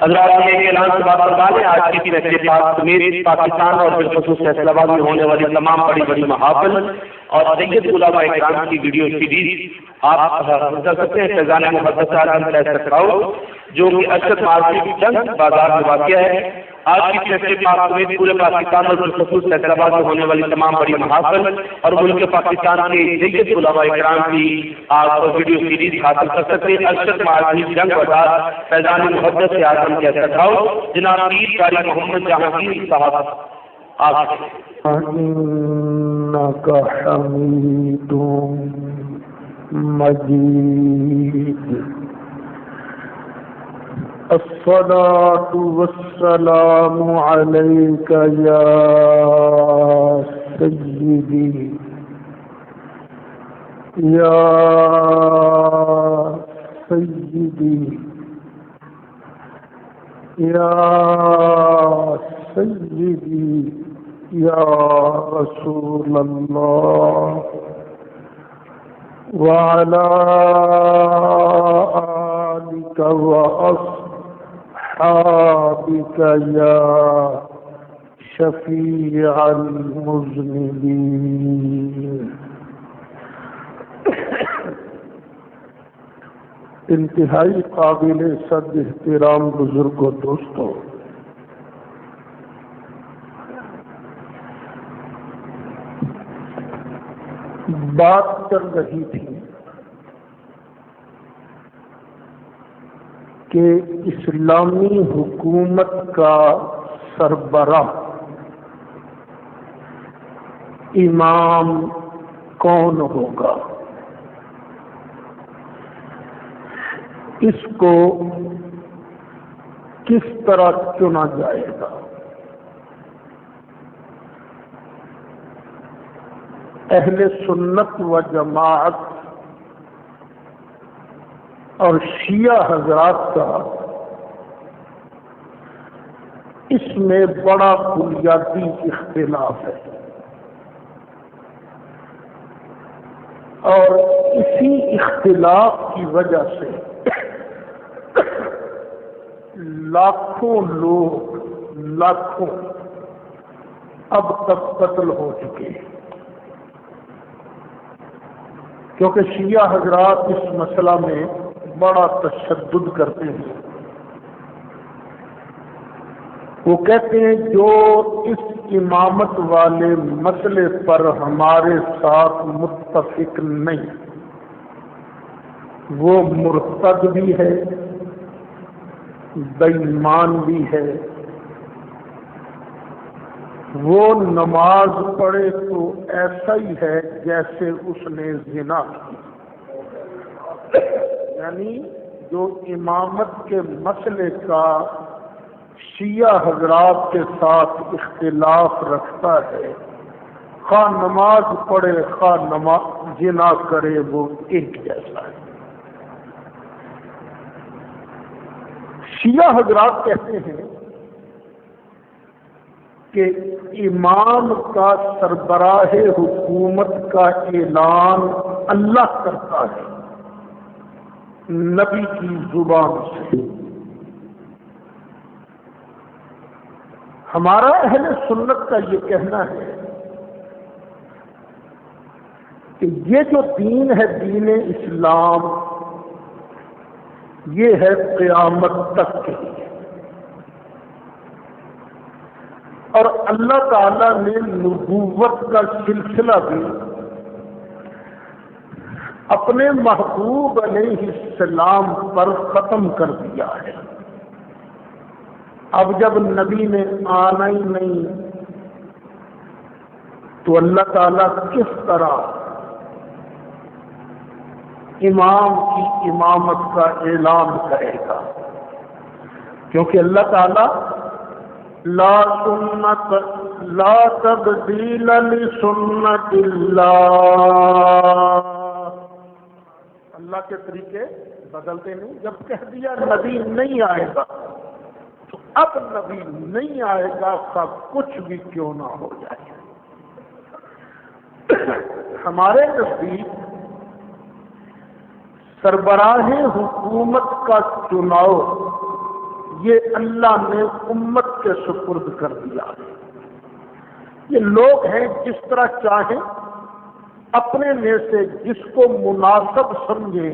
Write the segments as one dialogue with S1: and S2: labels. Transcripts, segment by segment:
S1: حضرات یہ اعلان سے بات کروا لیں، آج کی نشر پاک سمیت پاکستان اور بالخصوص فیصلہ آباد میں ہونے والی تمام بڑی بڑی محافل اور سید علماء اکرام کی ویڈیو سیریز آپ کر سکتے ہیں فیضان مقدسہ جو کہ ارشد مارکیٹ جنگ بازار میں واقع ہے۔ آج کی نشر پاک سمیت پورے پاکستان اور بالخصوص فیصلہ آباد میں ہونے والی تمام بڑی محافل اور ملک پاکستان کے سید علماء اکرام کی آپ ویڈیو سیریز حاصل کر سکتے ہیں۔ ارشد مارکیٹ جنگ بازار فیضان مقدس اعظم کے سکھاؤ جناب پیر قاری محمد جہانگیر صاحب آپ
S2: انک حمید مجید۔ الصلاة والسلام علیک یا سیدی یا سیدی یا سیدی یا رسول اللہ وعلی آلک وأصحابک یا شفیع المذنبین۔ انتہائی قابل صد احترام بزرگ و دوستوں، بات چل رہی تھی کہ اسلامی حکومت کا سربراہ امام کون ہوگا، اس کو کس طرح چنا جائے گا۔ اہل سنت و جماعت اور شیعہ حضرات کا اس میں بڑا بنیادی اختلاف ہے، اور اسی اختلاف کی وجہ سے لاکھوں لوگ اب تک قتل ہو چکے ہیں، کیونکہ شیعہ حضرات اس مسئلہ میں بڑا تشدد کرتے ہیں۔ وہ کہتے ہیں جو اس امامت والے مسئلے پر ہمارے ساتھ متفق نہیں وہ مرتد بھی ہے، بے ایمان بھی ہے، وہ نماز پڑھے تو ایسا ہی ہے جیسے اس نے زنا کی۔ یعنی جو امامت کے مسئلے کا شیعہ حضرات کے ساتھ اختلاف رکھتا ہے، خواہ نماز پڑھے خواہ زنا کرے، وہ ایک جیسا ہے۔ شیعہ حضرات کہتے ہیں کہ امام کا سربراہ حکومت کا اعلان اللہ کرتا ہے نبی کی زبان سے۔ ہمارا اہل سنت کا یہ کہنا ہے کہ یہ جو دین ہے دین اسلام، یہ ہے قیامت تک کے لیے، اور اللہ تعالی نے نبوت کا سلسلہ بھی اپنے محبوب علیہ السلام پر ختم کر دیا ہے۔ اب جب نبی نے آنا ہی نہیں تو اللہ تعالیٰ کس طرح امام کی امامت کا اعلان کرے گا؟ کیونکہ اللہ تعالیٰ لا تبدیل لسنت اللہ، اللہ کے طریقے بدلتے نہیں۔ جب کہہ دیا نبی نہیں آئے گا تو اب نبی نہیں آئے گا، سب کچھ بھی کیوں نہ ہو جائے۔ ہمارے نزدیک سربراہ حکومت کا چناؤ یہ اللہ نے امت کے سپرد کر دیا ہے۔ یہ لوگ ہیں جس طرح چاہیں اپنے میں سے جس کو مناسب سمجھیں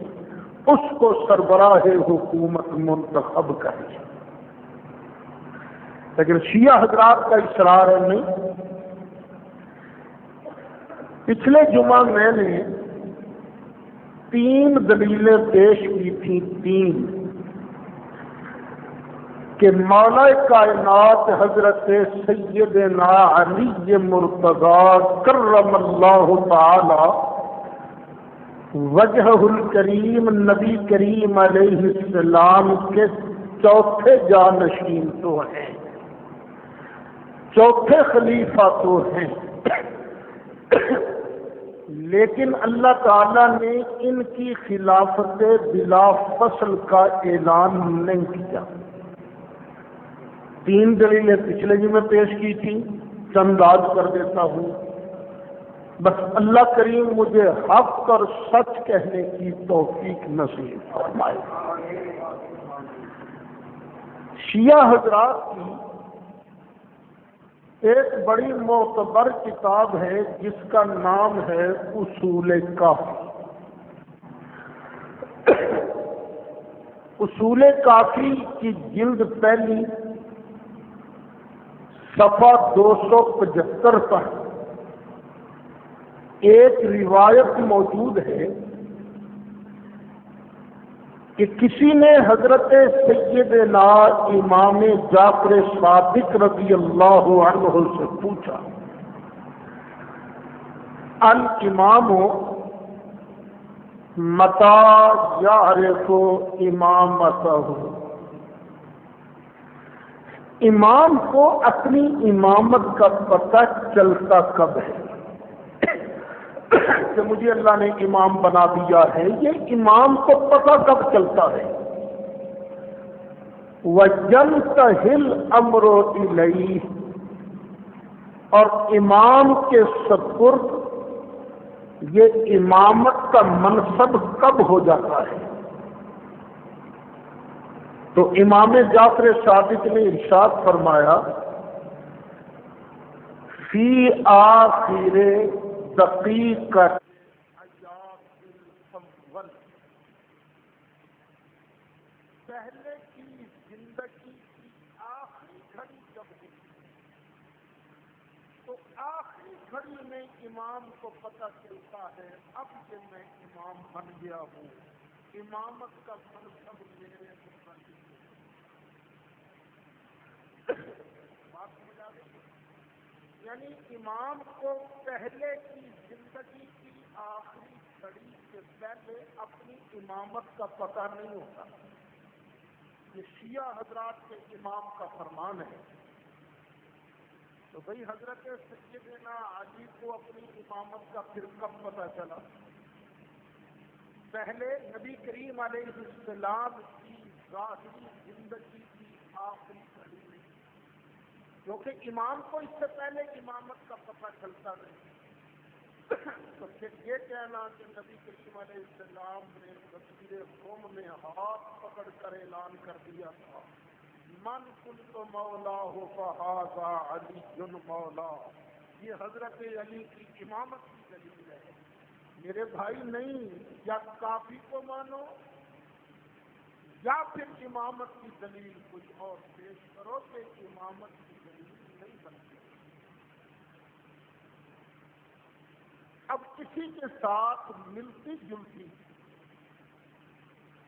S2: اس کو سربراہ حکومت منتخب کریں، لیکن شیعہ حضرات کا اصرار ہے نہیں۔ پچھلے جمعہ میں نے 3 دلیلیں پیش کی تھی، 3 کہ مولا کائنات حضرت سیدنا علی مرتضیٰ کرم اللہ تعالی وجہ الکریم نبی کریم علیہ السلام کے چوتھے جانشین تو ہیں، چوتھے خلیفہ تو ہیں، لیکن اللہ تعالیٰ نے ان کی خلافت بلا فصل کا اعلان نہیں کیا۔ 3 دلیلیں پچھلے جمعے پیش کی تھی، چند آج کر دیتا ہوں، بس اللہ کریم مجھے حق اور سچ کہنے کی توفیق نصیب فرمائے۔ شیعہ حضرات کی ایک بڑی معتبر کتاب ہے جس کا نام ہے اصول کافی۔ اصول کافی کی جلد پہلی صفحہ 275 پر ایک روایت موجود ہے کہ کسی نے حضرت سیدنا امام جعفر صادق رضی اللہ عنہ سے پوچھا، الامام متی یعرف امامتہ، امام کو اپنی امامت کا پتہ چلتا کب ہے؟ کہ مجھے اللہ نے امام بنا دیا ہے، یہ امام کو پتہ کب چلتا ہے؟ وَيَنْتَهِي الْأَمْرُ إِلَيْهِ، اور امام کے سپرد یہ امامت کا منصب کب ہو جاتا ہے؟ تو امام جعفر صادق نے ارشاد فرمایا، فی آخر دقیقۃ پہلے کی زندگی کی آخری گھڑی جب ہوئی تو آخری گھڑی میں امام کو پتہ چلتا ہے اب کہ میں امام بن گیا ہوں، امامت کا منصب میرے اوپر۔ بات سمجھ آ گئی؟ یعنی امام کو پہلے کی زندگی کی آخری گھڑی سے پہلے اپنی امامت کا پتہ نہیں ہوتا۔ یہ شیعہ حضرات کے امام کا فرمان ہے۔ تو بھئی حضرت سیدنا علی کو اپنی امامت کا پھر کب پتہ چلا؟ پہلے نبی کریم علیہ السلام کی ظاہری زندگی کی آخری گھڑی میں، کیونکہ امام کو اس سے پہلے امامت کا پتہ چلتا نہیں۔ تو پھر یہ کہنا کہ نبی کریم علیہ السلام نے تصویر قوم میں ہاتھ پکڑ کر اعلان کر دیا تھا، من کنت مولاہ فہذا علی مولا، یہ حضرت علی کی امامت کی دلیل ہے۔ میرے بھائی نہیں، یا کافی کو مانو یا پھر امامت کی دلیل کوئی اور پیش کرو کہ امامت کی دلیل نہیں بنتی۔ اب کسی کے ساتھ ملتی جلتی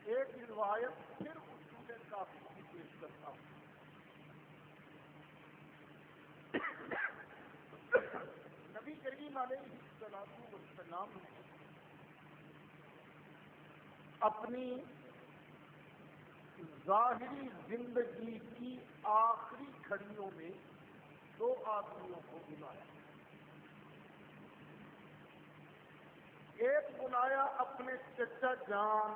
S2: ایک روایت پھر اصول کافی کی پیش کرتا ہوں۔ نبی کریم علیہ السلام نے اپنی ظاہری زندگی کی آخری گھڑیوں میں 2 آدمیوں کو بلایا۔ ایک بلایا اپنے چچا جان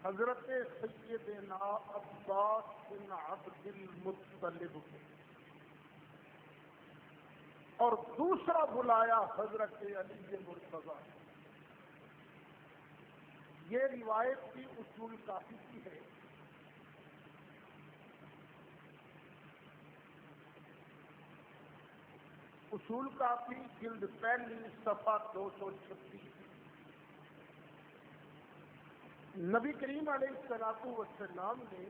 S2: حضرت سیدنا عباس بن عبد المطلب کو، اور دوسرا بلایا حضرت علی مرتضیٰ۔ یہ روایت کی اصول کافی کی ہے اصول کافی جلد پہلی صفحہ 236. نبی کریم علیہ السلام نے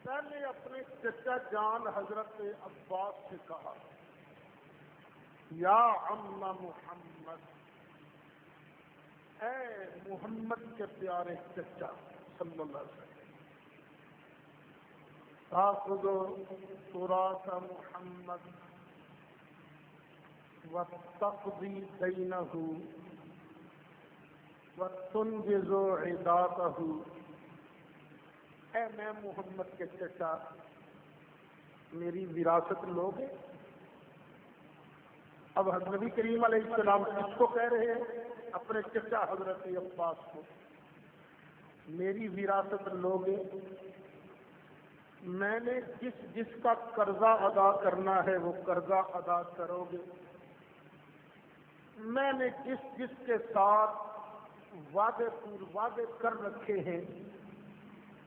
S2: پہلے اپنے چچا جان حضرت عباس سے کہا یا عم محمد، اے محمد کے پیارے چچا صلی اللہ علیہ وسلم، تاخذ تراث محمد وتقضی دینہ وتنجز عداتہ. اے میں محمد کے چچا، میری وراثت لوگے؟ اب نبی کریم علیہ السلام کس کو کہہ رہے ہیں؟ اپنے چچا حضرت عباس کو. میری وراثت لوگے؟ میں نے جس کا قرضہ ادا کرنا ہے وہ قرضہ ادا کرو گے؟ میں نے جس کے ساتھ وعدے کر رکھے ہیں،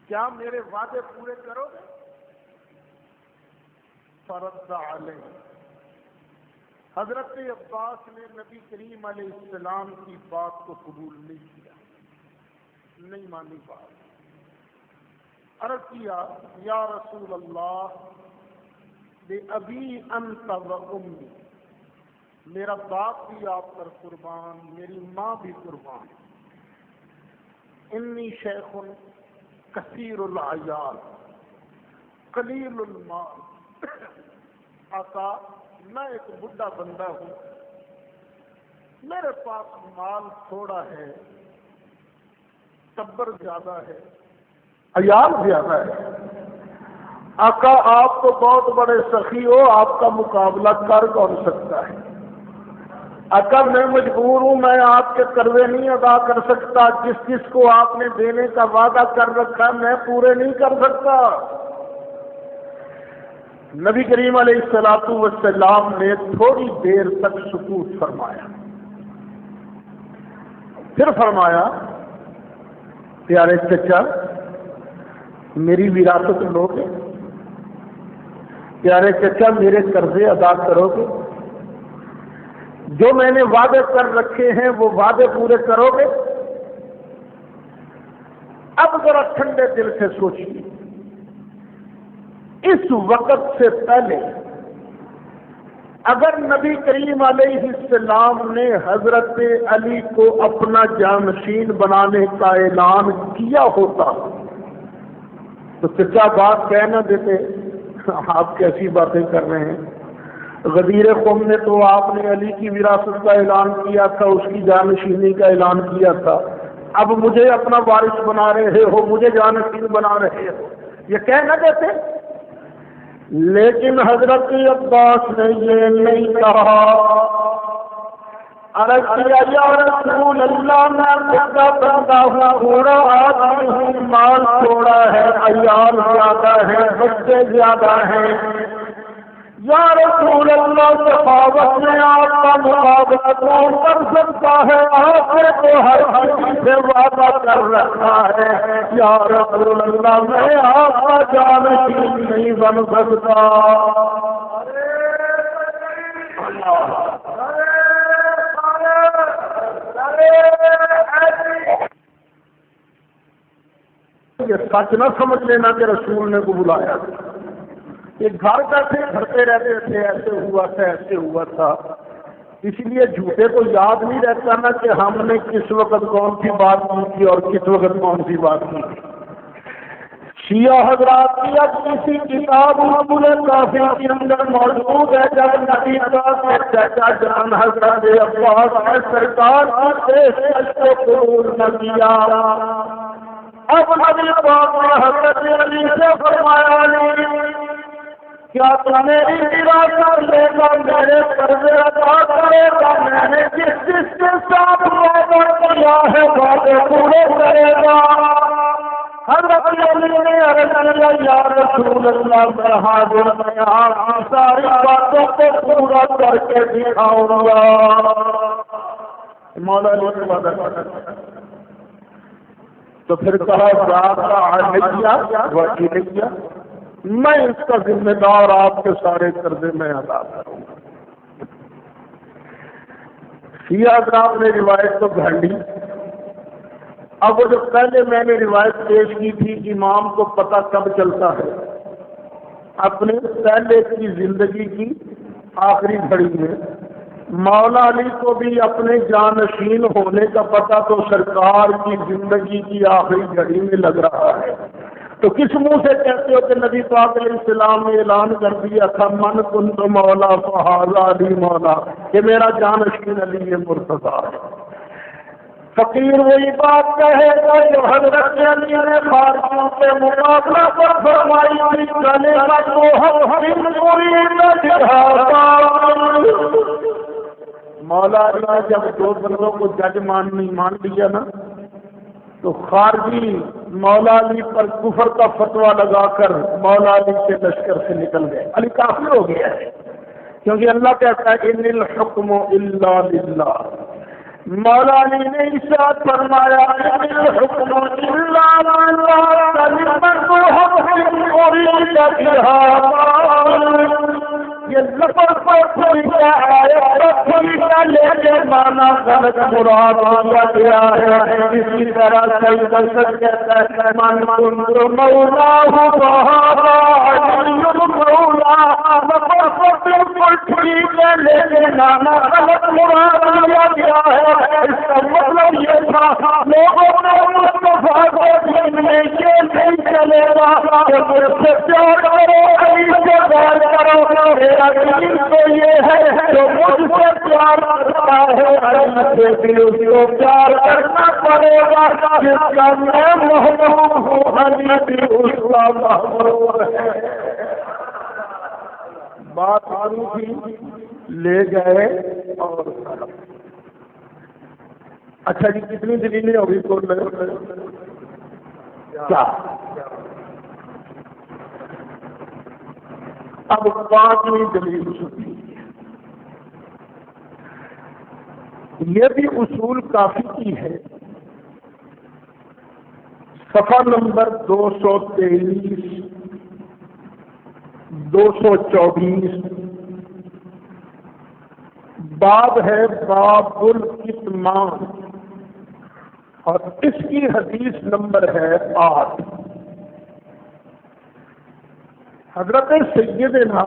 S2: کیا میرے وعدے پورے کرو گے؟ فرد علیہ. حضرت عباس نے نبی کریم علیہ السلام کی بات کو قبول نہیں کیا، نہیں مانی بات. عرض کیا یا رسول اللہ بے ابی انت و امی، میرا باپ بھی آپ پر قربان، میری ماں بھی قربان. انی شیخ کثیر العیال قلیل المال. آقا میں ایک بڈھا بندہ ہوں، میرے پاس مال تھوڑا ہے، ٹبر زیادہ ہے، عیال زیادہ ہے. آقا آپ تو بہت بڑے سخی ہو، آپ کا مقابلہ کر کون سکتا ہے؟ آقا میں مجبور ہوں، میں آپ کے قرضے نہیں ادا کر سکتا. جس کو آپ نے دینے کا وعدہ کر رکھا میں پورے نہیں کر سکتا. نبی کریم علیہ السلام نے تھوڑی دیر تک سکوت فرمایا، پھر فرمایا پیارے چچا میری وراثت لوگے؟ پیارے چچا میرے قرضے ادا کرو گے؟ جو میں نے وعدے کر رکھے ہیں وہ وعدے پورے کرو گے؟ اب ذرا ٹھنڈے دل سے سوچیے، اس وقت سے پہلے اگر نبی کریم علیہ السلام نے حضرت علی کو اپنا جانشین بنانے کا اعلان کیا ہوتا تو چچا بات کہہ نہ دیتے آپ کیسی باتیں کر رہے ہیں. غدیر قوم نے تو آپ نے علی کی وراثت کا اعلان کیا تھا، اس کی جانشینی کا اعلان کیا تھا، اب مجھے اپنا وارث بنا رہے ہو، مجھے جانشین بنا رہے ہو، یہ کہہ نہ دیتے. لیکن حضرت عباس نے یہ نہیں کہا. عرض کیا یا رسول اللہ میں بڑا بندہ ہوں، تھوڑا آدمی ہوں، مال تھوڑا ہے، عیال زیادہ ہے، بچے زیادہ ہیں. یا رسول اللہ سخاوت میں آپ کا مقابلہ کون کر سکتا ہے؟ آپ نے تو ہر کسی سے وعدہ کر رکھا ہے. یا رسول اللہ میں آپ کا جانشین نہیں بن سکتا. یہ سچ نہ سمجھ لینا کہ رسول نے کو بلایا. یہ گھر بیٹھے گھرتے رہتے تھے، ایسے ہوا تھا ایسے ہوا تھا. اس لیے جھوٹے کو یاد نہیں رہتا نا کہ ہم نے کس وقت کون سی بات کی تھی اور کس وقت کون سی بات کی تھی. شیعہ حضرات کی اب کسی کتاب ابو کافی کے اندر موجود ہے جب نبی کا چچا جان حضرت عباس نے سرکار کو قبول نہ کیا. اب نبی پاک نے حضرت علی سے فرمایا علی کیا تم میری وراثت لے کر میرے قرضے ادا کرے گا؟ میں نے جس کے ساتھ وعدہ کیا ہے وعدے پورے کرے گا. حضرت علی نے عرض کیا یا رسول اللہ میں حاضر میں آپ کی ساری باتوں کو پورا کر کے دکھاؤں گا. مولا علی نے وعدہ کیا تو پھر کہا ذات علیہ و علیہ میں اس کا ذمہ دار آپ کے سارے قرضے میں ادا کروں گا۔ شیعہ حضرات نے روایت تو گھڑ لی۔ اب وہ جو پہلے میں نے روایت پیش کی تھی، امام کو پتہ کب چلتا ہے؟ اپنے پہلے کی زندگی کی آخری گھڑی میں۔ مولا علی کو بھی اپنے جانشین ہونے کا پتہ تو سرکار کی زندگی کی آخری گھڑی میں لگ رہا ہے، تو کس منہ سے کہتے ہو کہ نبی پاک علیہ السلام نے اعلان کر دیا تھا من کنت مولا فہذا علی مولا، کہ میرا جانشین علی مرتضیٰ ہے۔ فقیر وہی بات کہے گا جو حضرت علی نے خارجیوں کے مقابلہ پر فرمائی تھی، چلے گا تو ہم مولا علی نے جب دو بندوں کو جج مان لیا نا، تو خارجی مولا علی پر کفر کا فتویٰ لگا کر مولا علی کے لشکر سے نکل گئے۔ علی کافر ہو گیا ہے، کیونکہ اللہ کہتا ہے ان الحکم الا للہ۔ مولا علی نے ارشاد فرمایا ان الحکم الا للہ کلمۃ حق اريد بها، یہ لفظ پر کوئی آیا لیکن مانا غلط مراد کیا گیا ہے۔ اسی طرح سید الحسن کہتا ہے من کنت مولا فہذا علی مولا، لفظ بالکل ٹھیک ہے لیکن مانا غلط مراد لیا گیا ہے۔ اس کا مطلب یہ تھا لوگوں نے مصطفیٰ کو دین میں یہ نہیں چلے گا کہ مجھ سے پیار کرو علی سے پیار کرو، میرا دین تو یہ ہے جو مجھ سے پیار کرتا ہے علی سے بھی اس کو پیار کرنا پڑے گا، جس کا میں محبوب ہوں علی بھی اس کا محبوب ہے۔ بات آنی تھی، لے گئے اور اچھا جی کتنی دلیلیں ہوگی کون کیا؟ اب 5ویں دلیل سنی، یہ بھی اصول کافی کی ہے، صفحہ نمبر 223 224، باب ہے باب الکتمان، اور اس کی حدیث نمبر ہے 8۔ حضرت سیدنا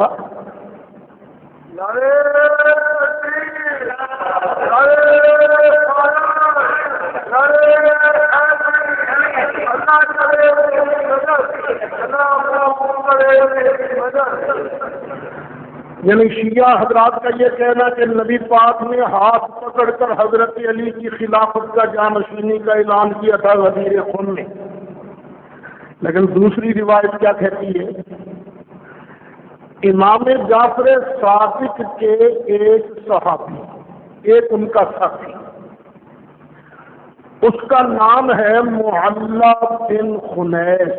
S2: یعنی شیعہ حضرات کا یہ کہنا کہ نبی پاک نے ہاتھ پکڑ کر حضرت علی کی خلافت کا جانشینی کا اعلان کیا تھا غدیر خون نے، لیکن دوسری روایت کیا کہتی ہے؟ امام جعفر صادق کے ایک صحابی، ایک ان کا ساتھی، اس کا نام ہے معلّہ بن خنیس،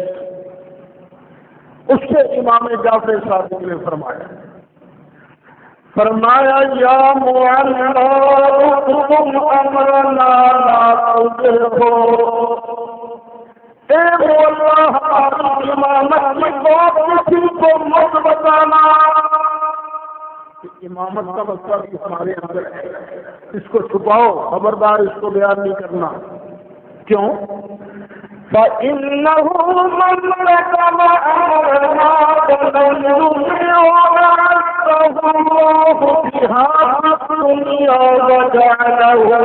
S2: اس سے امام جعفر صادق نے فرمایا یا معلّہ تم امرنا لا تضربو، اے مولا ہماری امامت کی بات کسی کو مت بتانا۔ امامت کا مسئلہ بھی ہمارے اندر ہے، اس کو چھپاؤ، خبردار اس کو بیان نہیں کرنا۔ کیوں؟ فَإِنَّهُ مَنْ كَتَمَ أَمْرَنَا فَلَنْ يُعَذِّبْهُ اللَّهُ بِهَا فِي الدُّنْيَا وَجَعَلَهُ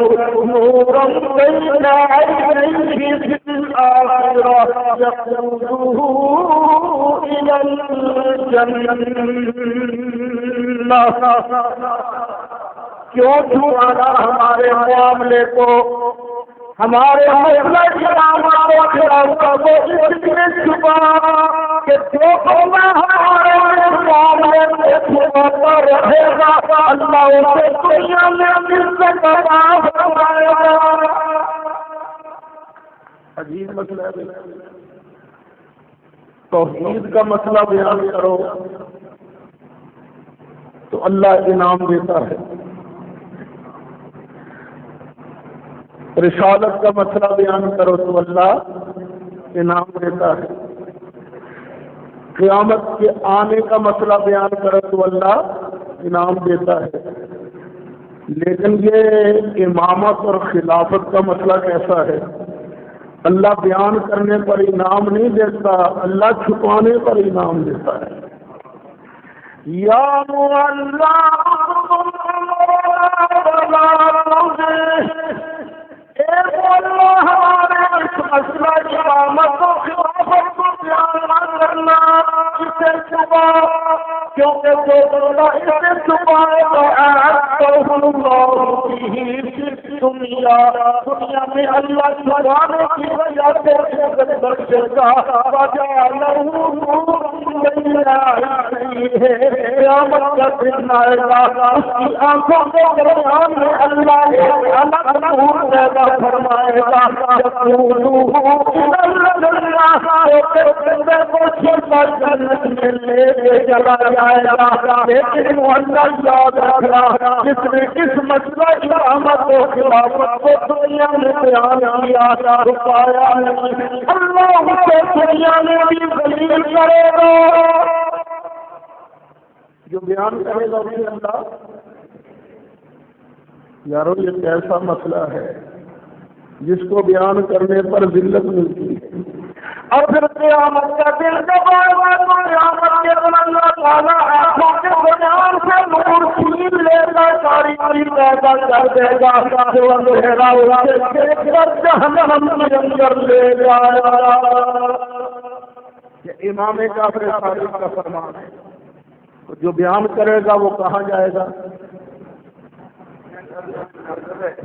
S2: نُورًا بَيْنَ عَيْنَيْهِ فِي الْآخِرَةِ يَقُودُهُ إِلَى الْجَنَّةِ۔ کیوں چھپانا ہمارے معاملے کو، ہمارے مسئلہ کو اس لیے چھپا کہ جو ہمارے معاملے میں چھپاتا رہے گا اللہ اسے دنیا میں مل سکتا ہے۔ عجیب مسئلہ ہے، توحید کا مسئلہ بیان کرو تو اللہ انعام دیتا ہے، رسالت کا مسئلہ بیان کرو تو اللہ انعام دیتا ہے، قیامت کے آنے کا مسئلہ بیان کرے تو اللہ انعام دیتا ہے، لیکن یہ امامت اور خلافت کا مسئلہ کیسا ہے؟ اللہ بیان کرنے پر انعام نہیں دیتا، اللہ چھپانے پر انعام دیتا ہے۔ یا مسئلہ امامت و خلافت کو بیان نہ کرنا، اسے چھپا، کیونکہ جو بندہ اسے چھپائے دنیا میں اللہ چھپانے کی وجہ سے قیامت کا دن آئے گا، اس کی آنکھوں کے درمیان میں اللہ الگ نور پیدا فرمائے گا، جنت میں لے کے چلا جائے گا۔ لیکن اللہ یاد رکھنا، جس نے اس مسئلہ امامت و خلافت کو دنیا میں بیان کیا رکایا نہیں، اللہ اسے دنیا میں بھی ذلیل کرے گا۔ جو بیان کرے گا وہی اللہ۔ یارو یہ کیسا مسئلہ ہے جس کو بیان کرنے پر ذلت ملتی ہے، اور پھر قیامت کا دن جب آئے گا تو قیامت کے دن اللہ تعالیٰ آنکھوں کے بیان سے نور چھین لے گا، تاریکی پیدا کر دے گا، جو اندھیرا اسے دیکھ کر جہنم کے اندر لے جائے گا۔ یہ امام کافر صادق کا فرمان ہے، جو بیان کرے گا وہ کہاں جائے گا؟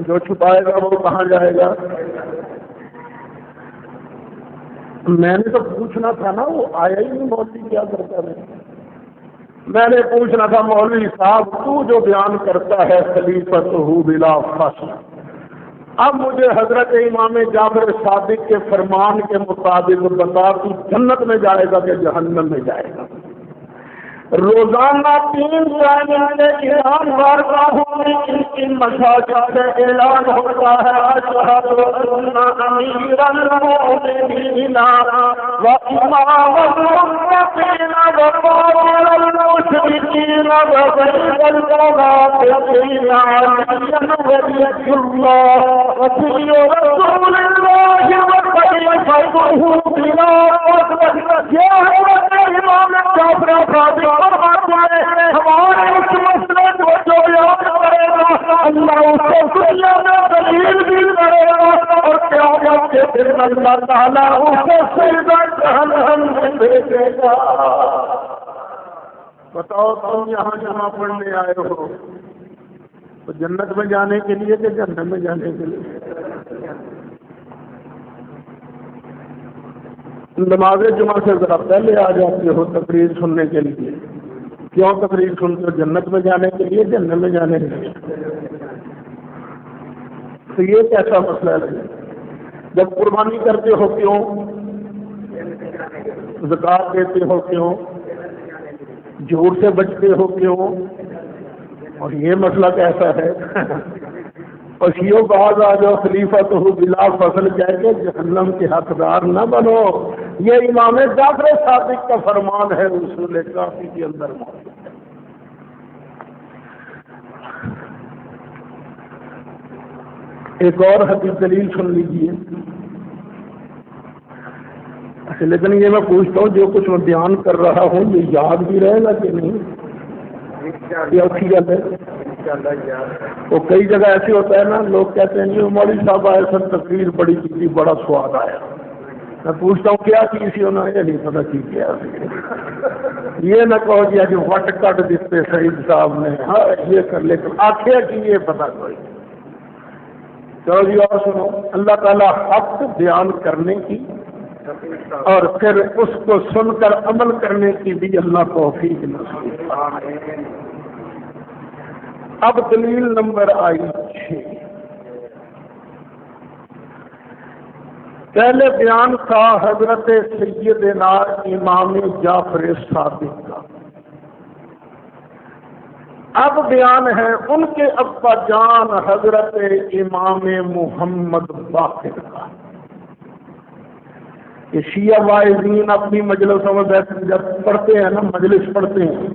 S2: جو چھپائے گا وہ کہاں جائے گا؟ میں نے تو پوچھنا تھا نا، وہ آیا ہی نہیں، مولوی کیا کرتا ہے؟ میں نے پوچھنا تھا مولوی صاحب تو جو بیان کرتا ہے خلیفۃ بلا فصل، اب مجھے حضرت امام جعفر صادق کے فرمان کے مطابق بتا، تو جنت میں جائے گا کہ جہنم میں جائے گا؟ روزانہ 3 کے ایران بارگاہوں میں ان کی مساجد سے اعلان ہوتا ہے، اشہد ان امیر المؤمنین و امام المتقین و قائد المشرکین و سید المنافقین علی اللہ وصی رسول اللہ وخلیفۃہ بلا فصل۔ یہ حضرت امام جعفر صادق ہمارے اس مسئلے کو جو یاد کرے گا اللہ اس کو دنیا میں دلیل بھی کرے گا، اور قیامت کے دن اللہ تعالیٰ اس کو سیدھا جہنم میں بھیجے گا۔ بتاؤ تم یہاں جہاں پڑھنے آئے ہو تو جنت میں جانے کے لیے کہ جہنم میں جانے کے لیے؟ نماز جمعہ سے ذرا پہلے آ جاتے ہو تقریر سننے کے لیے، کیوں تقریر سنتے ہو؟ جنت میں جانے کے لیے، جنت میں جانے کے لیے؟ تو یہ کیسا مسئلہ ہے؟ جب قربانی کرتے ہو کیوں؟ زکات دیتے ہو کیوں؟ جھوٹ سے بچتے ہو کیوں؟ اور یہ مسئلہ کیسا ہے؟ پشیو باز آ جاؤ خلیفۃ بلا فصل کہہ کے جہنم کے حقدار نہ بنو۔ یہ امام جعفر صادق کا فرمان ہے، اصول کافی کے اندر۔ ایک اور حدیث دلیل سن لیجیے، لیکن یہ میں پوچھتا ہوں جو کچھ میں بیان کر رہا ہوں یہ یاد بھی رہے گا کہ نہیں؟ یہ اچھی بات ہے۔ وہ کئی جگہ ایسے ہوتا ہے نا، لوگ کہتے ہیں جی مولوی صاحب آئے سر تقریر بڑی کی، بڑا سواد آیا۔ میں پوچھتا ہوں کیا چیز تھی؟ انہوں نے یہ نہیں پتا کی کیا۔ یہ نہ کہو جی آج وٹ کٹ دیتے سعید صاحب نے، ہاں یہ کر لے کر آخر کی یہ پتا کوئی۔ چلو جی اور سنو، اللہ تعالیٰ حق بیان کرنے کی اور پھر اس کو سن کر عمل کرنے کی بھی اللہ توفیق نصیب فرمائے۔ اب دلیل نمبر آئی 6۔ پہلے بیان تھا حضرت سیدنا امام جعفر صادق کا، اب بیان ہے ان کے ابا جان حضرت امام محمد باقر کا۔ کہ شیعہ واعظین اپنی مجلسوں میں جب پڑھتے ہیں نا، مجلس پڑھتے ہیں،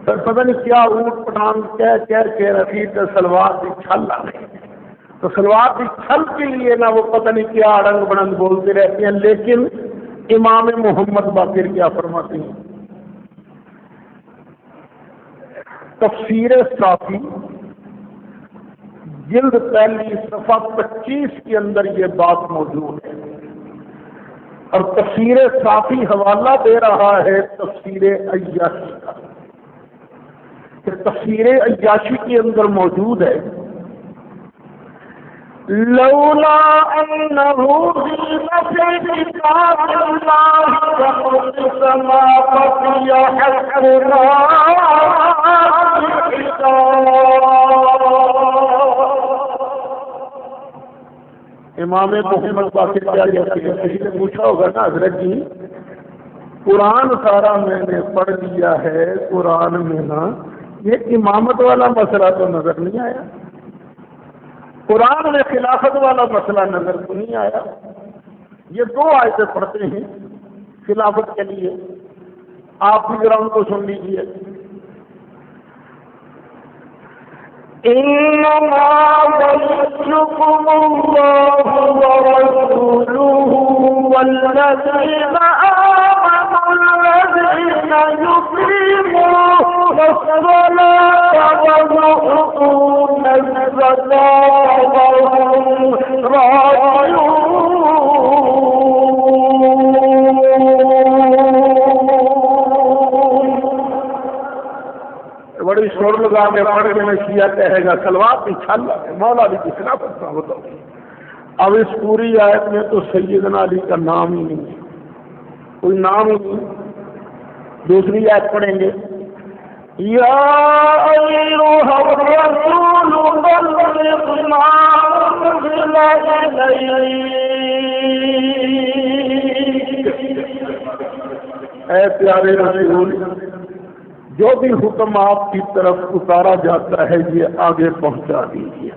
S2: تو پتہ نہیں کیا اونٹ پٹھان کہہ کے رفیع سلوار کی چھل آ گئی، تو سلوار کی چھل کے لیے نا وہ پتہ نہیں کیا اڑنگ بڑنگ بولتے رہتے ہیں، لیکن امام محمد باقر کیا فرماتے ہیں؟ تفسیر صافی جلد پہلی صفحہ 25 کے اندر یہ بات موجود ہے، اور تفسیر صافی حوالہ دے رہا ہے تفسیر عیاشی کا، کہ تفسیر عیاشی کے اندر موجود ہے لولا انه في كتاب الله كما بقي حقنا امام محمد باقر کیا کہتے ہیں؟ کسی نے پوچھا ہوگا نا حضرت جی قرآن سارا میں نے پڑھ لیا ہے، قرآن میں نا یہ امامت والا مسئلہ تو نظر نہیں آیا، قرآن میں خلافت والا مسئلہ نظر تو نہیں آیا۔ یہ دو آیتیں پڑھتے ہیں خلافت کے لیے، آپ بھی ذرا ان کو سن لیجیے۔ انما وليكم الله ورسوله والذين آمنوا الذين يقيمون الصلاة ويؤتون الزكاة وهم راجعون۔ بڑی شور لگا کے پڑھ کے میں شیعہ کہے گا سلوار کی چھل مولا علی کی خلافت کا ہوتا ہے۔ اب اس پوری آیت میں تو سیدنا علی کا نام ہی نہیں ہے، کوئی نام ہی نہیں۔ دوسری آیت پڑھیں گے، یا ایھا الرسول بلغ ما انزل الیک، اے پیارے رسول جو بھی حکم آپ کی طرف اتارا جاتا ہے یہ آگے پہنچا دیجیے۔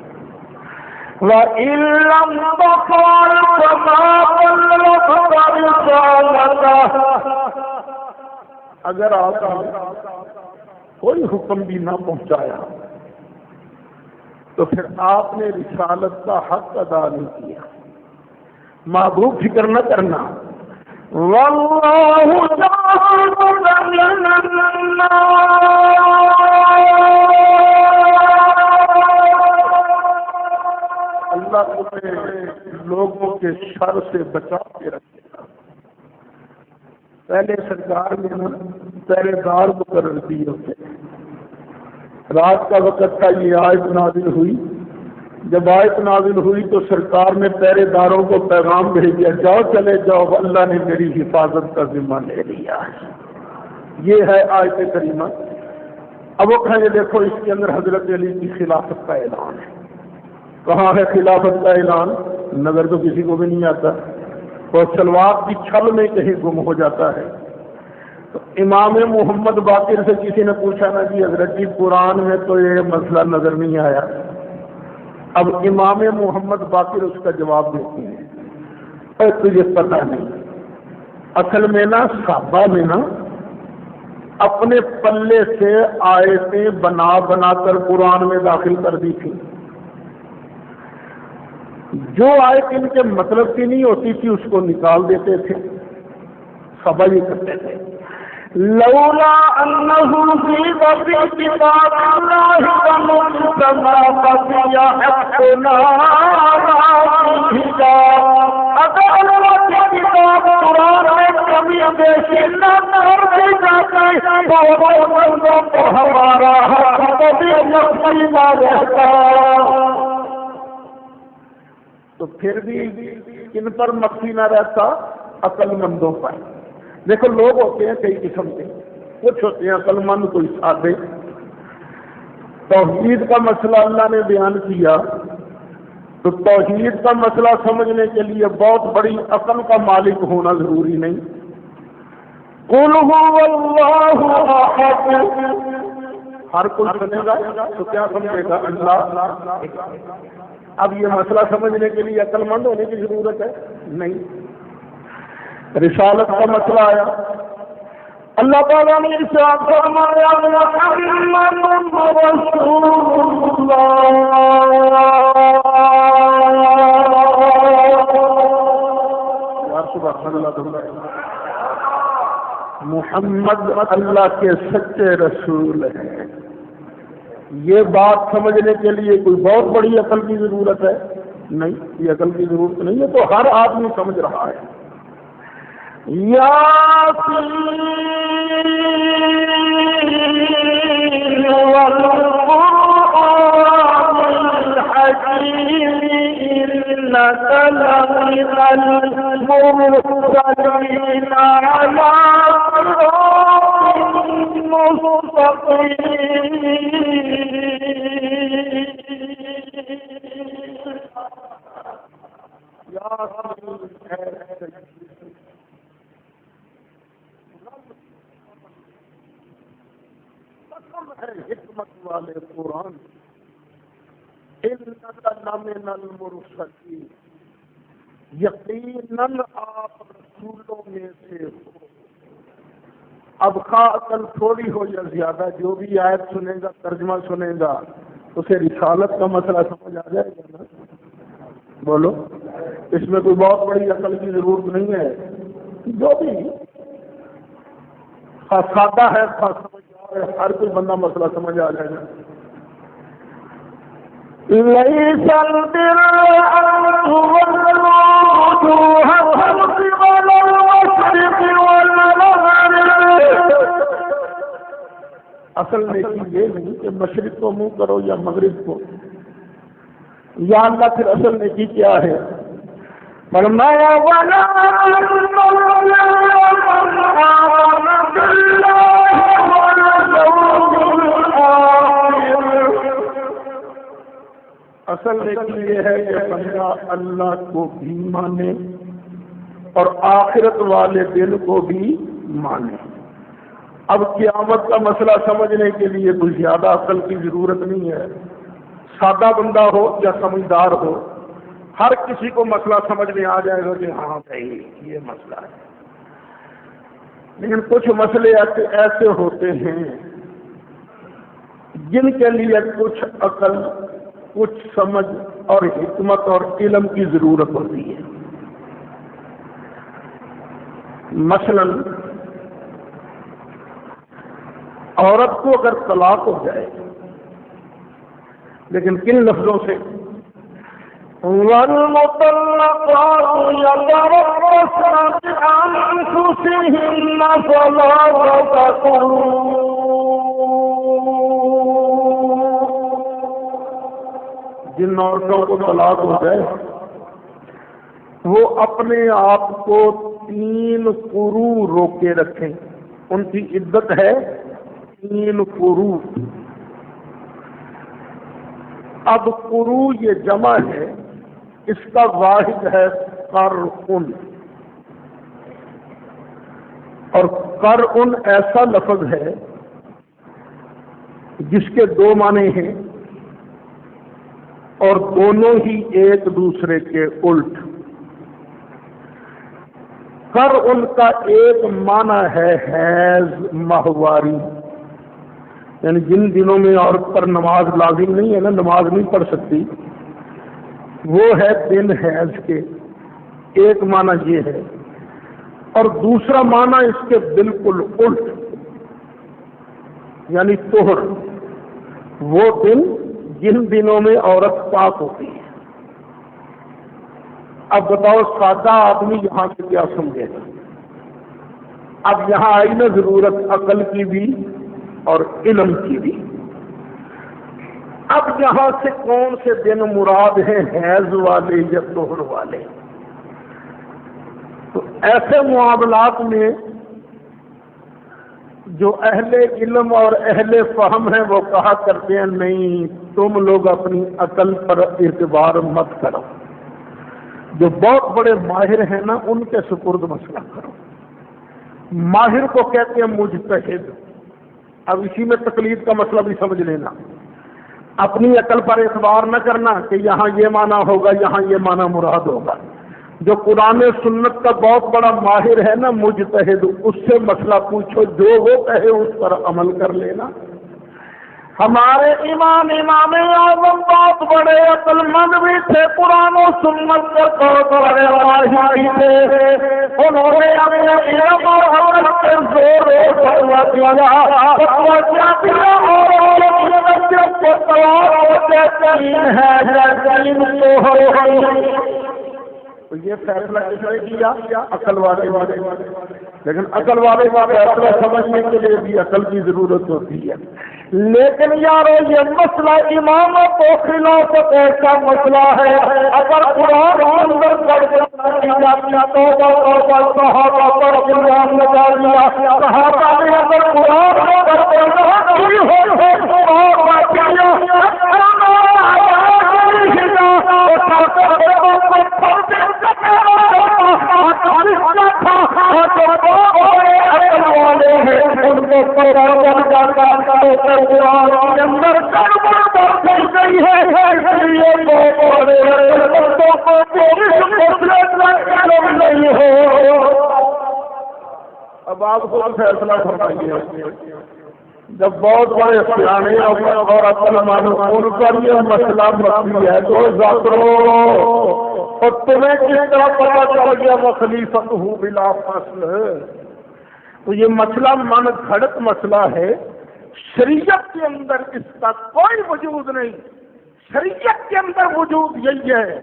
S2: وَإِن لَّمْ تَفْعَلْ فَمَا بَلَّغْتَ رِسَالَتَهُ، اگر آپ کوئی حکم بھی نہ پہنچایا تو پھر آپ نے رسالت کا حق ادا نہیں کیا۔ محبوب فکر نہ کرنا، واللہ جعلنا من الناس، اللہ تمہیں لوگوں کے شر سے بچا کے رکھے گا۔ پہلے سرکار نے نا پہرے دار مقرر دیے ہوتے، رات کا وقت تھا، یہ آیت نازل ہوئی، جب آیت نازل ہوئی تو سرکار نے پہرے داروں کو پیغام بھیجا، جاؤ چلے جاؤ، اللہ نے میری حفاظت کا ذمہ لے لیا۔ یہ ہے آیت کریمہ۔ اب وہ کہیں دیکھو اس کے اندر حضرت علی کی خلافت کا اعلان ہے، کہاں ہے خلافت کا اعلان؟ نظر تو کسی کو بھی نہیں آتا، اور سلوار کی چھل میں کہیں گم ہو جاتا ہے۔ تو امام محمد باقر سے کسی نے پوچھا نا جی حضرت جی قرآن میں تو یہ مسئلہ نظر نہیں آیا۔ اب امام محمد باقر اس کا جواب دیتے ہیں، اور تجھے پتہ نہیں، اصل میں نا صحابہ میں نا اپنے پلے سے آیتیں بنا بنا کر قرآن میں داخل کر دی تھی، جو آیت ان کے مطلب کی نہیں ہوتی تھی اس کو نکال دیتے تھے، صحابہ یہ کرتے تھے۔ لولا انه في كتاب الله كما بقي حقنا اگر کتاب قرآن میں کمی بیشی نہ کر تو ہمارا حق کبھی نقصی نہ رہتا۔ تو پھر بھی کن پر مخفی نہ رہتا؟ عقل مندوں پر۔ دیکھو لوگ ہوتے ہیں کئی قسم کے، کچھ ہوتے ہیں عقل مند، کوئی سادے۔ توحید کا مسئلہ اللہ نے بیان کیا تو توحید کا مسئلہ سمجھنے کے لیے بہت بڑی عقل کا مالک ہونا ضروری نہیں۔ قل هو اللہ احد، ہر کوئی سنے گا تو کیا سمجھے گا؟ اللہ۔ اب یہ مسئلہ سمجھنے کے لیے عقل مند ہونے کی ضرورت ہے؟ نہیں۔ رسالت کا مسئلہ آیا، اللہ تعالیٰ نے ارشاد فرمایا محمد رسول اللہ، محمد اللہ کے سچے رسول ہیں۔ یہ بات سمجھنے کے لیے کوئی بہت بڑی عقل کی ضرورت ہے؟ نہیں، یہ عقل کی ضرورت نہیں ہے، تو ہر آدمی سمجھ رہا ہے۔ یاسین والقرآن الحکیم إنك لمن المرسلين على صراط حکمت والے قرآن، إنك لمن المرسلين، یقیناً آپ رسولوں میں سے ہو۔ اب خواہ عقل تھوڑی ہو یا زیادہ، جو بھی آیت سنے گا، ترجمہ سنے گا، اسے رسالت کا مسئلہ سمجھ آ جائے گا نا؟ بولو، اس میں کوئی بہت بڑی عقل کی ضرورت نہیں ہے، جو بھی سادہ ہے، سمجھدار ہے، ہر کوئی بندہ مسئلہ سمجھ آ جائے گا۔ ليس البر أن تولوا وجوهكم قبل المشرق والمغرب، اصل نیکی یہ نہیں کہ مشرق کو منہ کرو یا مغرب کو، یا اللہ پھر اصل نیکی کیا ہے؟ فرمایا اصل نیکی یہ ہے کہ بندہ اللہ کو بھی مانے اور آخرت والے دن کو بھی مانے۔ اب قیامت کا مسئلہ سمجھنے کے لیے کوئی زیادہ عقل کی ضرورت نہیں ہے، سادہ بندہ ہو یا سمجھدار ہو، ہر کسی کو مسئلہ سمجھ میں آ جائے گا کہ ہاں بھائی یہ مسئلہ ہے۔ لیکن کچھ مسئلے ایسے ہوتے ہیں جن کے لیے کچھ عقل، کچھ سمجھ اور حکمت اور علم کی ضرورت ہوتی ہے۔ مثلا عورت کو اگر طلاق ہو جائے، لیکن کن لفظوں سے؟ وَالْمُطَلَّقَاتُ يَتَرَبَّصْنَ بِأَنفُسِهِنَّ ثَلَاثَةَ قُرُوءٍ، جن عورتوں کو طلاق ہو جائے وہ اپنے آپ کو 3 قروء روکے رکھیں، ان کی عدت ہے 3 قروء۔ اب قروء یہ جمع ہے، اس کا واحد ہے قرء، اور قرء ایسا لفظ ہے جس کے 2 معنی ہیں اور دونوں ہی ایک دوسرے کے الٹ۔ قرء کا ایک معنی ہے حیض، ماہواری، یعنی جن دنوں میں عورت پر نماز لازم نہیں ہے نا، نماز نہیں پڑھ سکتی، وہ ہے دن حیض کے، ایک معنی یہ ہے۔ اور دوسرا معنی اس کے بالکل الٹ، یعنی طہر، وہ دن جن دنوں میں عورت پاک ہوتی ہے۔ اب بتاؤ سادہ آدمی یہاں سے کیا سمجھے گا؟ اب یہاں آئی نا ضرورت عقل کی بھی اور علم کی بھی۔ اب یہاں سے کون سے دن مراد ہیں، حیض والے یا طہر والے؟ تو ایسے معاملات میں جو اہل علم اور اہل فہم ہیں وہ کہا کرتے ہیں نہیں، تم لوگ اپنی عقل پر اعتبار مت کرو، جو بہت بڑے ماہر ہیں نا ان کے سپرد مسئلہ کرو۔ ماہر کو کہتے ہیں مجتہد۔ اب اسی میں تقلید کا مسئلہ بھی سمجھ لینا، اپنی عقل پر اعتبار نہ کرنا کہ یہاں یہ معنی ہوگا، یہاں یہ معنی مراد ہوگا۔ جو قرآن سنت کا بہت بڑا ماہر ہے نا مجتہد، اس سے مسئلہ پوچھو، جو وہ کہے اس پر عمل کر لینا۔ ہمارے امام اعظم بہت بڑے عقل مند بھی تھے، قرآن و سنت کے بہت بڑے راہی تھے، انہوں نے اپنے علم اور عمل کے زور فتویٰ دیا تو یہ فیصلہ کس نے کیا؟ عقل والے، لیکن عقل والے فیصلہ سمجھنے کے لیے بھی عقل کی ضرورت ہوتی ہے۔ لیکن یارو یہ مسئلہ امامت و خلافت ایسا مسئلہ ہے، اگر قرآن اندر پڑھ کے صحابہ پر الزام لگا دیا، صحابہ نے اگر قرآن اب آپ کو فیصلہ فرمائیے، جب بہت بڑے سیانے اور عقل مند ان پر یہ مسئلہ مبنی ہے تو ذاکرو، اور تمہیں کس طرح پتا چل گیا وہ خلیفت ہوں بلا فصل؟ تو یہ مسئلہ من گھڑت مسئلہ ہے، شریعت کے اندر اس کا کوئی وجود نہیں۔ شریعت کے اندر وجود یہی ہے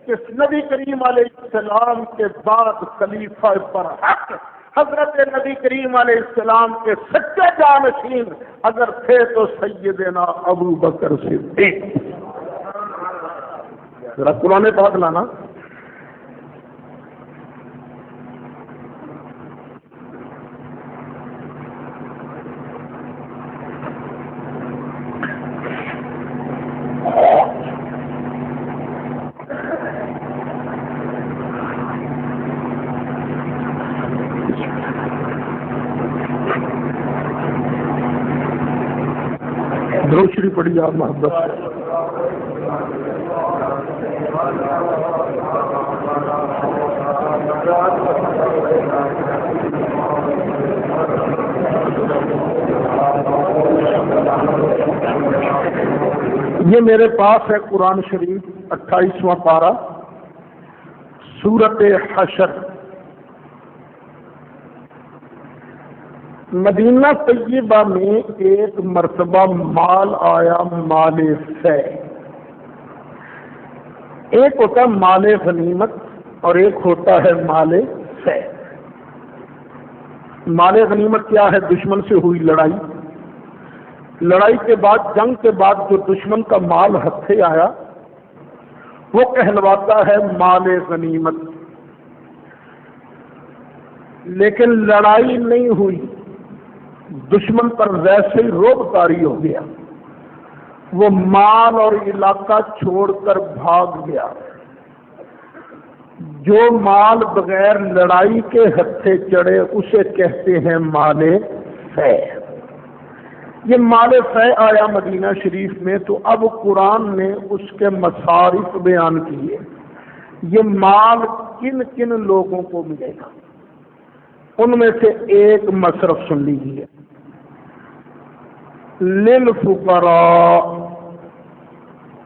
S2: کہ نبی کریم علیہ السلام کے بعد خلیفہ پر حق حضرت نبی کریم علیہ السلام کے سچے جانشین اگر تھے تو سیدنا ابو بکر صدیق۔ ذرا قرآن پاک لانا۔ دروشری پڑھی آپ محبت سے۔ یہ میرے پاس ہے قرآن شریف 28واں پارہ، سورۃ حشر۔ مدینہ طیبہ میں ایک مرتبہ مال آیا، مال فے۔ ایک ہوتا ہے مال غنیمت اور ایک ہوتا ہے مال فے۔ مال غنیمت کیا ہے؟ دشمن سے ہوئی لڑائی، لڑائی کے بعد، جنگ کے بعد جو دشمن کا مال ہتھے آیا وہ کہلواتا ہے مال غنیمت۔ لیکن لڑائی نہیں ہوئی، دشمن پر ویسے ہی روب طاری ہو گیا، وہ مال اور علاقہ چھوڑ کر بھاگ گیا۔ جو مال بغیر لڑائی کے ہتھے چڑھے اسے کہتے ہیں مال فے۔ یہ مال فے آیا مدینہ شریف میں، تو اب قرآن نے اس کے مصارف بیان کیے، یہ مال کن کن لوگوں کو ملے گا۔ ان میں سے ایک مصرف سن لیجیے، للفقراء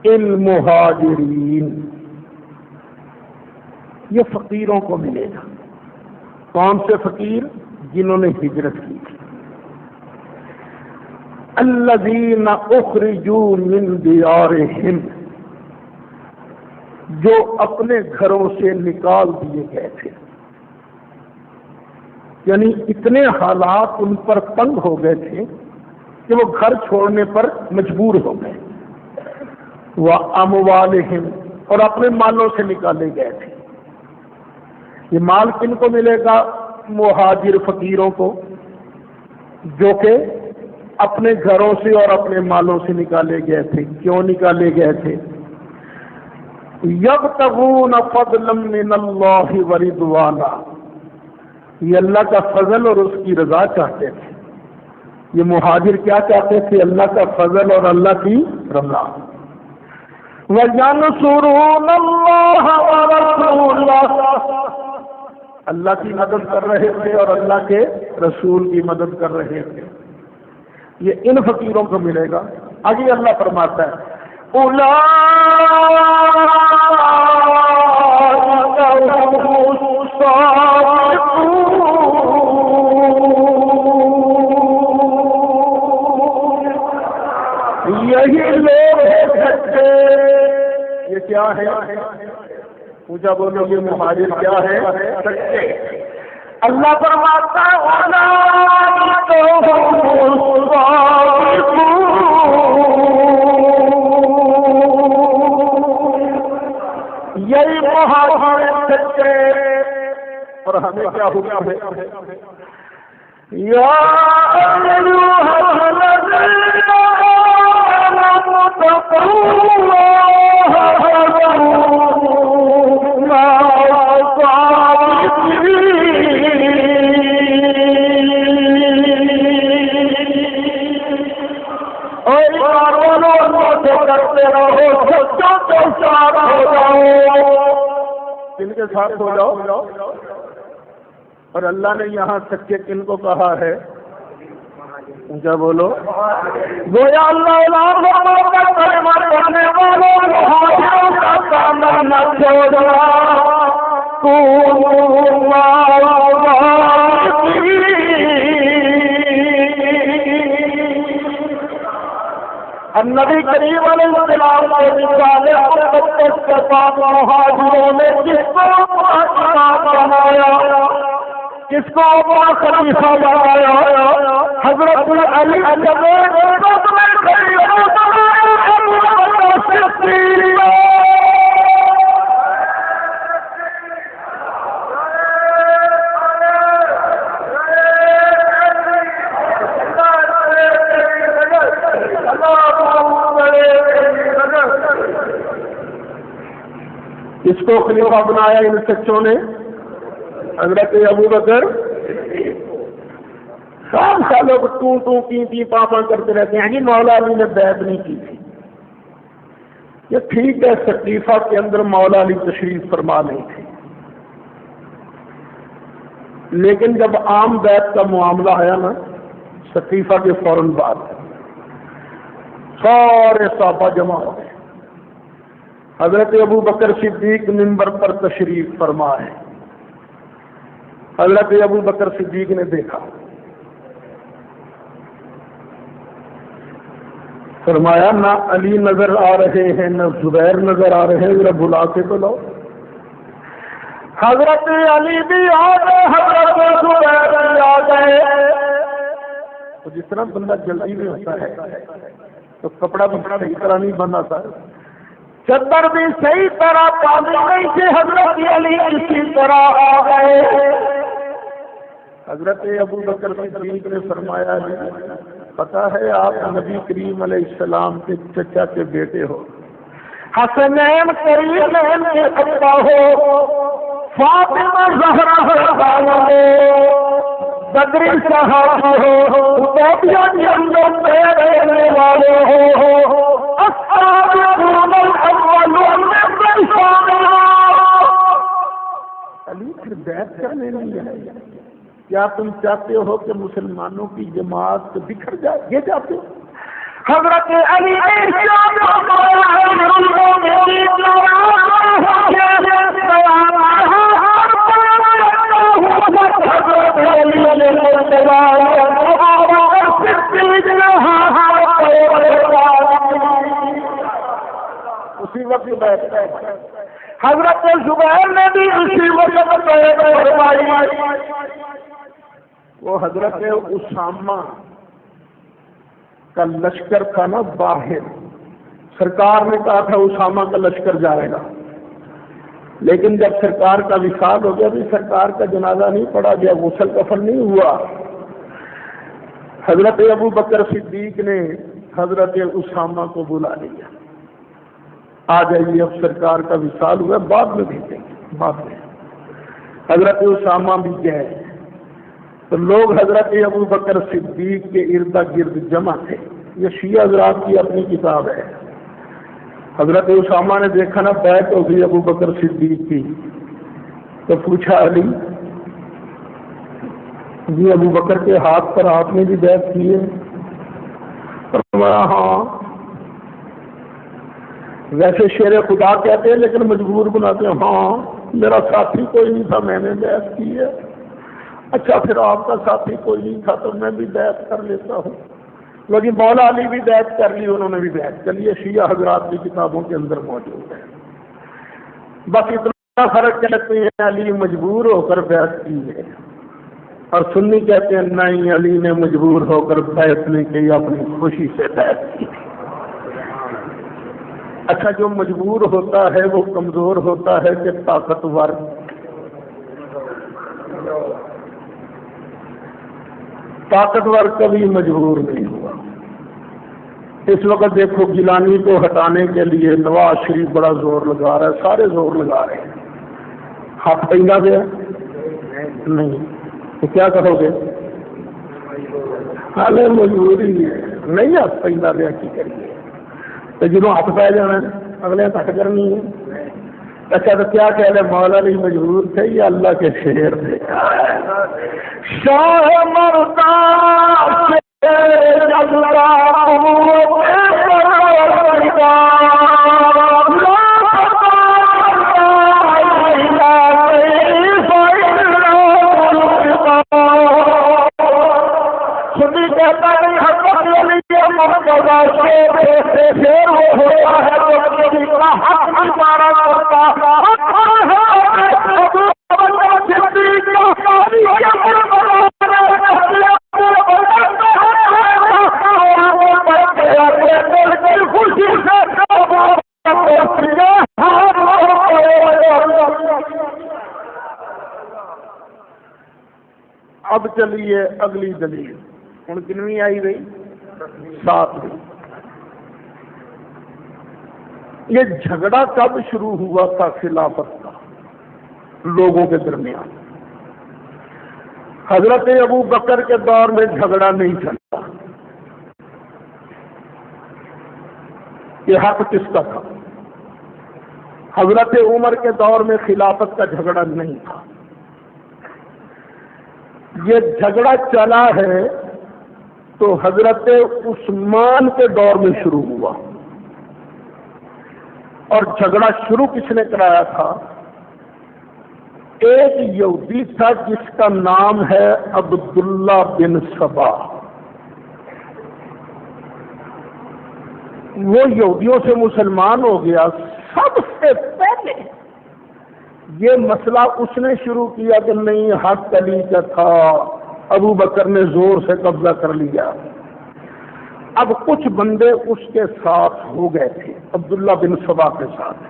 S2: المہاجرین، یہ فقیروں کو ملے گا۔ کون سے فقیر؟ جنہوں نے ہجرت کی تھی۔ الذین اخرجوا من دیارہم، جو اپنے گھروں سے نکال دیے گئے تھے، یعنی اتنے حالات ان پر تنگ ہو گئے تھے کہ وہ گھر چھوڑنے پر مجبور ہو گئے۔ وَأَمْوَالِهِمْ، اور اپنے مالوں سے نکالے گئے تھے۔ یہ مال کن کو ملے گا؟ مہاجر فقیروں کو، جو کہ اپنے گھروں سے اور اپنے مالوں سے نکالے گئے تھے۔ کیوں نکالے گئے تھے؟ یبتغون فضلا من اللہ ورضوانا، یہ اللہ کا فضل اور اس کی رضا چاہتے تھے۔ یہ مہاجر کیا چاہتے تھے؟ اللہ کا فضل اور اللہ کی رضا۔ وَيَنْصُرُونَ اللَّهَ وَرَسُولَهُ، اللہ کی مدد کر رہے تھے اور اللہ کے رسول کی مدد کر رہے تھے. یہ ان فقیروں کو ملے گا. آگے اللہ فرماتا ہے اولئک هم الصادقون، یہی لوگ ہیں سچے. یہ کیا ہے؟ پوچھا بولو یہ مہاجر کیا ہے؟ سچے. اللہ فرماتا ہے اولئک هم الصادقون، یہی مہاجر سچے. اور ہمیں کیا حکم ہے؟ یا ایھا الذین آمنوا اتقوا اللہ وکونوا مع الصادقین. اور ایمان والو اللہ سے کرتے رہو، سچوں کے ساتھ ہو جاؤ. کن کے ساتھ ہو جاؤ؟ اور اللہ نے یہاں سچے کن کو کہا ہے؟ کیا بولو؟ گویا اللہ اعلان فرماتا ہے کلمہ پڑھنے والوں مہاجروں کا سامنا نہ چھوڑنا. النبی کریم علیہ السلام کے رسالے مقدس کے پاس مہاجروں نے جس کو امام بنایا، جس کو خلیفہ بنایا، حضرت علی اس کو خلیفہ بنایا ان سچوں نے حضرت ابو بکر. 7 سالوں کو ٹو پی پاپا کرتے رہتے ہیں. جی مولا علی نے بیعت نہیں کی تھی. یہ ٹھیک ہے سقیفہ کے اندر مولا علی تشریف فرما نہیں تھے، لیکن جب عام بیعت کا معاملہ آیا نا سقیفہ کے فوراً بعد سارے صحابہ جمع ہو گئے. حضرت ابو بکر صدیق منبر پر تشریف فرما ہے. حضرت ابو بکر صدیق نے دیکھا، فرمایا نہ علی نظر آ رہے ہیں نہ زبیر نظر آ رہے ہیں، ذرا بلا کے تو لاؤ. حضرت علی بھی آ گئے، حضرت زبیر بھی آ گئے. تو جس طرح بندہ جلدی میں ہوتا ہے تو کپڑا بھی صحیح طرح نہیں بنا تھا، چادر بھی صحیح طرح باندھی نہیں تھی. حضرت علی اسی طرح آ گئے. حضرت ابو بکر صدیق نے فرمایا پتا ہے آپ نبی کریم علیہ السلام کے چچا کے بیٹے ہو، حسنین کریمین کے ابا ہو، فاطمہ زہرا ہو، بدری صحابی ہو، حدیبیہ کے اندر رہنے والے ہو، السابقون الاولون من علی پھر بیعت کرنے نہیں ہے. کیا تم چاہتے ہو کہ مسلمانوں کی جماعت بکھر جائے؟ یہ چاہتے ہو؟ حضرت علی اسی وقت بیٹھ گئے. حضرت زبیر نے بھی اسی وقت فرمائی. وہ حضرت اسامہ کا لشکر تھا نا باہر، سرکار نے کہا تھا اسامہ کا لشکر جائے گا، لیکن جب سرکار کا وصال ہو گیا بھی سرکار کا جنازہ نہیں پڑا گیا، غسل کفن نہیں ہوا. حضرت ابو بکر صدیق نے حضرت اسامہ کو بلا لیا، آ جائیے اب سرکار کا وصال ہوا، بعد میں بھیجیں گے. بعد میں حضرت اسامہ بھی گئے تو لوگ حضرت ابو بکر صدیق کے ارد گرد جمع تھے. یہ شیعہ حضرات کی اپنی کتاب ہے. حضرت اسامہ نے دیکھا نا بیعت ہو گئی ابو بکر صدیق کی، تو پوچھا علی جی ابو بکر کے ہاتھ پر آپ نے بھی بیعت کی ہے؟ فرمایا ہاں، ویسے شیر خدا کہتے ہیں لیکن مجبور بناتے ہیں، ہاں میرا ساتھی کوئی نہیں تھا میں نے بیعت کی ہے۔ اچھا پھر آپ کا ساتھی کوئی نہیں تھا تو میں بھی بیعت کر لیتا ہوں۔ لیکن مولا علی بھی بیعت کر لی، انہوں نے بھی بیعت کر لی، شیعہ حضرات کی کتابوں کے اندر موجود ہے۔ بس اتنا فرق کہتے ہیں علی مجبور ہو کر بیعت کی ہے، اور سنی کہتے ہیں نہیں علی نے مجبور ہو کر بیعت نہیں کی، اپنی خوشی سے بیعت کی۔ اچھا جو مجبور ہوتا ہے وہ کمزور ہوتا ہے کہ طاقتور؟ طاقتور کبھی مجبور نہیں ہوا۔ اس وقت دیکھو گیلانی کو ہٹانے کے لیے نواز شریف بڑا زور لگا رہا ہے، سارے زور لگا رہے ہیں، ہاتھ پہنا گیا نہیں تو کیا کرو گے؟ حالے مجبوری نہیں، ہاتھ پہنا گیا کی کریے؟ تو جنہوں ہاتھ پہ جانا ہے اگلے ہاتھ کرنی ہے۔ اچھا تو کیا کہہ رہے مولا علی مجبور تھے یا اللہ کے شعر تھے؟ شاہ مرتا اب چلیے اگلی دلیل، ہوں کنویں آئی گئی؟ 7ویں۔ یہ جھگڑا کب شروع ہوا تھا خلافت کا لوگوں کے درمیان؟ حضرت ابو بکر کے دور میں جھگڑا نہیں چلتا کہ حق کس کا تھا، حضرت عمر کے دور میں خلافت کا جھگڑا نہیں تھا، یہ جھگڑا چلا ہے تو حضرت عثمان کے دور میں شروع ہوا، اور جھگڑا شروع کس نے کرایا تھا؟ ایک یہودی تھا جس کا نام ہے عبداللہ بن سبا، وہ یہودیوں سے مسلمان ہو گیا۔ سب سے پہلے یہ مسئلہ اس نے شروع کیا کہ نہیں حق علی کا تھا، ابو بکر نے زور سے قبضہ کر لیا۔ اب کچھ بندے اس کے ساتھ ہو گئے تھے، عبداللہ بن سبا کے ساتھ،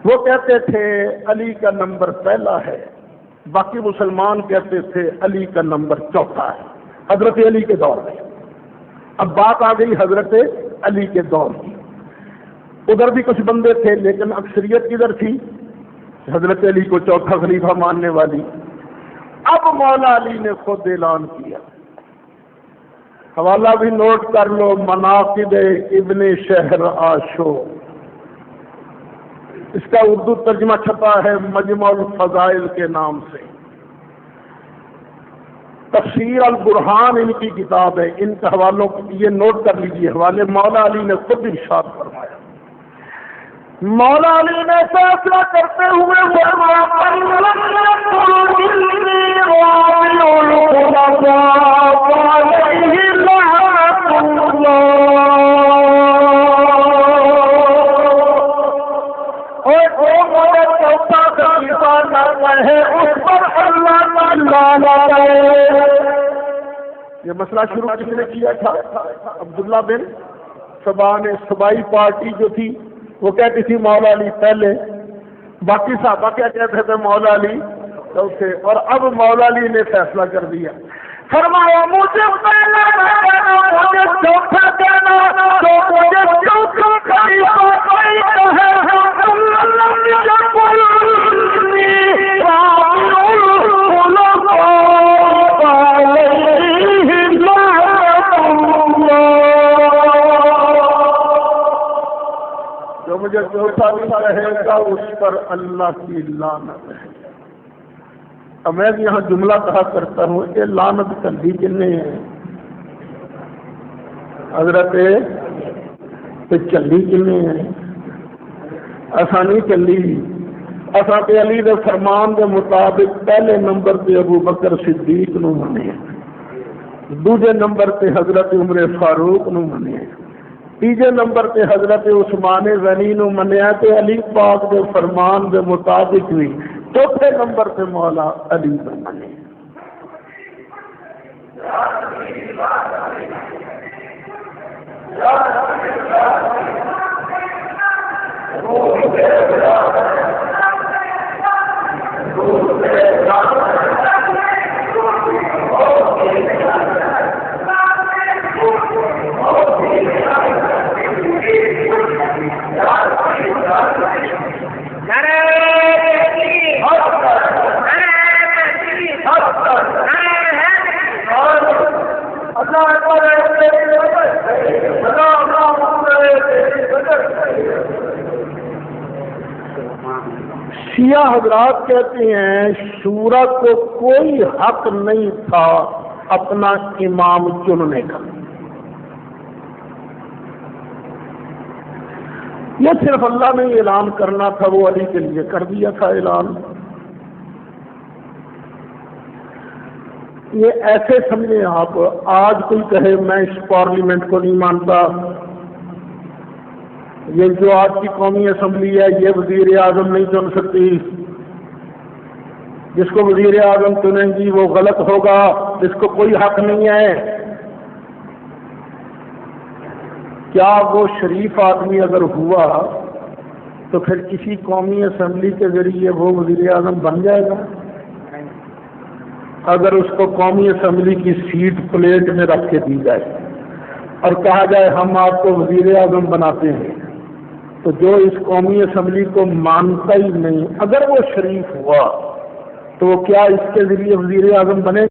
S2: وہ کہتے تھے علی کا نمبر پہلا ہے، باقی مسلمان کہتے تھے علی کا نمبر چوتھا ہے، حضرت علی کے دور میں۔ اب بات آ گئی حضرت علی کے دور کی، ادھر بھی کچھ بندے تھے لیکن اکثریت کدھر تھی؟ حضرت علی کو چوتھا خلیفہ ماننے والی۔ اب مولا علی نے خود اعلان کیا، حوالہ بھی نوٹ کر لو، مناقب ابن شہر آشو، اس کا اردو ترجمہ چھپا ہے مجمع الفضائل کے نام سے، تفسیر البرہان ان کی کتاب ہے، ان کے حوالوں یہ نوٹ کر لیجیے حوالے، مولا علی نے خود ارشاد فرمایا۔ مولا علی نے فیصلہ کرتے ہوئے یہ مسئلہ شروع کس نے کیا تھا؟ عبداللہ بن سبا نے۔ سبائی پارٹی جو تھی وہ کہتی تھی مولا علی پہلے، باقی صحابہ کیا کہتے تھے مولا علی چوتھے، اور اب مولا علی نے فیصلہ کر دیا، فرمایا مجھے پہلا کہنا، مجھے چوتھا کہنا، تو مجھے چوتھا خلیفہ جو چوتھا بھی کہے گا اس پر اللہ کی لعنت ہے۔ اب میں یہاں جملہ کہا کرتا ہوں، یہ لعنت کلی کنے ہے حضرت چلی کنے ہے؟ ایسا نہیں چلی، اصا تے علی دے فرمان دے مطابق پہلے نمبر تے ابو بکر صدیق نو منے، دوسرے نمبر تے حضرت عمر فاروق نو منے، تیجے نمبر تے حضرت عثمان غنی نو منیا تے علی پاک دے فرمان دے مطابق بھی چوتھے نمبر تے مولا علی نو منے۔ شیعہ حضرات کہتے ہیں شورا کو کوئی حق نہیں تھا اپنا امام چننے کا، یہ صرف اللہ نے اعلان کرنا تھا، وہ علی کے لیے کر دیا تھا اعلان۔ یہ ایسے سمجھیں آپ، آج کوئی کہے میں اس پارلیمنٹ کو نہیں مانتا، یہ جو آج کی قومی اسمبلی ہے یہ وزیر اعظم نہیں چن سکتی، جس کو وزیر اعظم چنیں گی وہ غلط ہوگا، اس کو کوئی حق نہیں ہے۔ کیا وہ شریف آدمی اگر ہوا تو پھر کسی قومی اسمبلی کے ذریعے وہ وزیر اعظم بن جائے گا؟ اگر اس کو قومی اسمبلی کی سیٹ پلیٹ میں رکھ کے دی جائے اور کہا جائے ہم آپ کو وزیر اعظم بناتے ہیں، تو جو اس قومی اسمبلی کو مانتا ہی نہیں، اگر وہ شریف ہوا تو وہ کیا اس کے ذریعے وزیر اعظم بنے؟